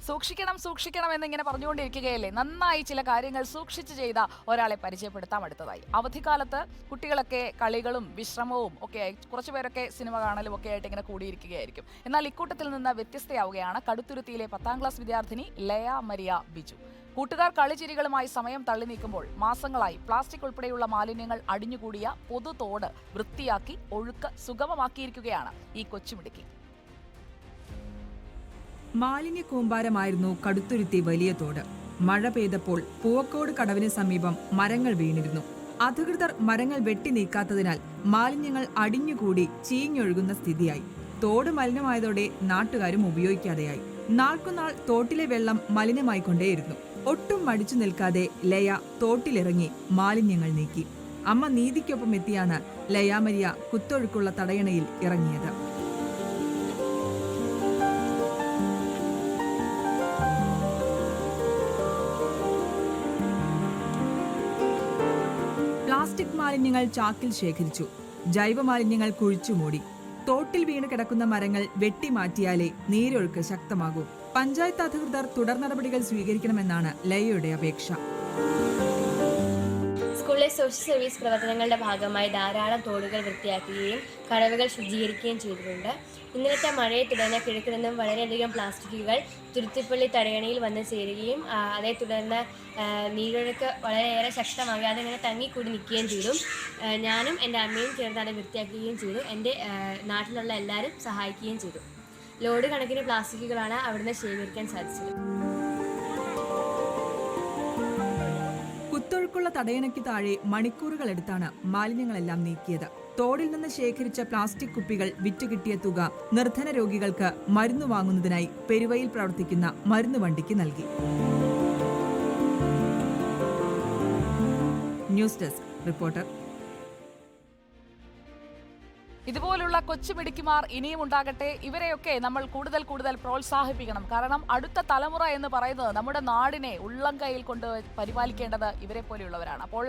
സൂക്ഷിക്കണം എന്നിങ്ങനെ പറഞ്ഞുകൊണ്ടിരിക്കുകയല്ലേ. നന്നായി ചില കാര്യങ്ങൾ സൂക്ഷിച്ച് ചെയ്ത ഒരാളെ പരിചയപ്പെടുത്താം അടുത്തതായി. അവധിക്കാലത്ത് കുട്ടികളൊക്കെ കളികളും വിശ്രമവും ഒക്കെ കുറച്ചുപേരൊക്കെ സിനിമ കാണലും ഒക്കെ ആയിട്ട് ഇങ്ങനെ കൂടിയിരിക്കുകയായിരിക്കും. എന്നാൽ ഇക്കൂട്ടത്തിൽ നിന്ന് വ്യത്യസ്തയാവുകയാണ് കടുത്തുരുത്തിയിലെ 10ാം ക്ലാസ് വിദ്യാർത്ഥിനി ലയ മരിയ ബിജു. കൂട്ടുകാർ കളിച്ചിരികളുമായി സമയം തള്ളി നീക്കുമ്പോൾ മാസങ്ങളായി പ്ലാസ്റ്റിക് ഉൾപ്പെടെയുള്ള മാലിന്യങ്ങൾ അടിഞ്ഞുകൂടിയ പൊതുതോട് വൃത്തിയാക്കി ഒഴുക്ക് സുഗമമാക്കിയിരിക്കുകയാണ് ഈ കൊച്ചുമിടുക്കി. മാലിന്യ കൂമ്പാരമായിരുന്നു കടുത്തുരുത്തി വലിയ തോട്. മഴ പെയ്തപ്പോൾ പൂവക്കോട് കടവിന് സമീപം മരങ്ങൾ വീണിരുന്നു. അധികൃതർ മരങ്ങൾ വെട്ടി നീക്കാത്തതിനാൽ മാലിന്യങ്ങൾ അടിഞ്ഞുകൂടി ചീഞ്ഞൊഴുകുന്ന സ്ഥിതിയായി. തോട് മലിനമായതോടെ നാട്ടുകാരും ഉപയോഗിക്കാതെയായി. നാൾക്കുനാൾ തോട്ടിലെ വെള്ളം മലിനമായിക്കൊണ്ടേയിരുന്നു. ഒട്ടും മടിച്ചു നിൽക്കാതെ ലയ തോട്ടിലിറങ്ങി മാലിന്യങ്ങൾ നീക്കി. അമ്മ നീതിക്കൊപ്പം എത്തിയാണ് ലയാമരിയ കുത്തൊഴുക്കുള്ള തടയണയിൽ ഇറങ്ങിയത്. പ്ലാസ്റ്റിക് മാലിന്യങ്ങൾ ചാക്കിൽ ശേഖരിച്ചു. ജൈവ മാലിന്യങ്ങൾ കുഴിച്ചുമൂടി. തോട്ടിൽ വീണ് കിടക്കുന്ന മരങ്ങൾ വെട്ടിമാറ്റിയാലേ നീരൊഴുക്ക് ശക്തമാകൂ. പഞ്ചായത്ത് അധികൃതർ തുടർ നടപടികൾ സ്വീകരിക്കണമെന്നാണ് ലയയുടെ അപേക്ഷ. സ്കൂളിലെ സോഷ്യൽ സർവീസ് പ്രവർത്തനങ്ങളുടെ ഭാഗമായി ധാരാളം തോടുകൾ വൃത്തിയാക്കുകയും കടവുകൾ ശുചീകരിക്കുകയും ചെയ്തിട്ടുണ്ട്. ഇന്നലത്തെ മഴയെ തുടർന്ന് കിഴക്ക് നിന്നും വളരെയധികം പ്ലാസ്റ്റിക്കുകൾ തുരുത്തിപ്പള്ളി തടയണയിൽ വന്ന് ചേരുകയും അതേ തുടർന്ന് നീരൊഴുക്ക് വളരെയേറെ ശക്തമാകുകയും അതിങ്ങനെ തങ്ങിക്കൂടി നിൽക്കുകയും ചെയ്തു. ഞാനും എൻ്റെ അമ്മയും ചേർന്ന് വൃത്തിയാക്കുകയും ചെയ്തു. എൻ്റെ നാട്ടിലുള്ള എല്ലാവരും സഹായിക്കുകയും ചെയ്തു. ലോഡ് കണക്കിന് പ്ലാസ്റ്റിക്കുകളാണ് അവിടുന്ന് ശേഖരിക്കാൻ സാധിച്ചത്. കുത്തൊഴുക്കുള്ള തടയണയ്ക്ക് താഴെ മണിക്കൂറുകൾ എടുത്താണ് മാലിന്യങ്ങളെല്ലാം നീക്കിയത്. തോടിൽ നിന്ന് ശേഖരിച്ച പ്ലാസ്റ്റിക് കുപ്പികൾ വിറ്റുകിട്ടിയ തുക നിർധന രോഗികൾക്ക് മരുന്ന് വാങ്ങുന്നതിനായി പെരുവയിൽ പ്രവർത്തിക്കുന്ന മരുന്ന് വണ്ടിക്ക് നൽകി. News desk reporter. ഇതുപോലുള്ള കൊച്ചുമിടുക്കിമാർ ഇനിയും ഉണ്ടാകട്ടെ. ഇവരെയൊക്കെ നമ്മൾ കൂടുതൽ പ്രോത്സാഹിപ്പിക്കണം. കാരണം അടുത്ത തലമുറ എന്ന് പറയുന്നത് നമ്മുടെ നാടിനെ ഉള്ളം കൈയിൽ കൊണ്ട് പരിപാലിക്കേണ്ടത് ഇവരെ പോലെയുള്ളവരാണ്. അപ്പോൾ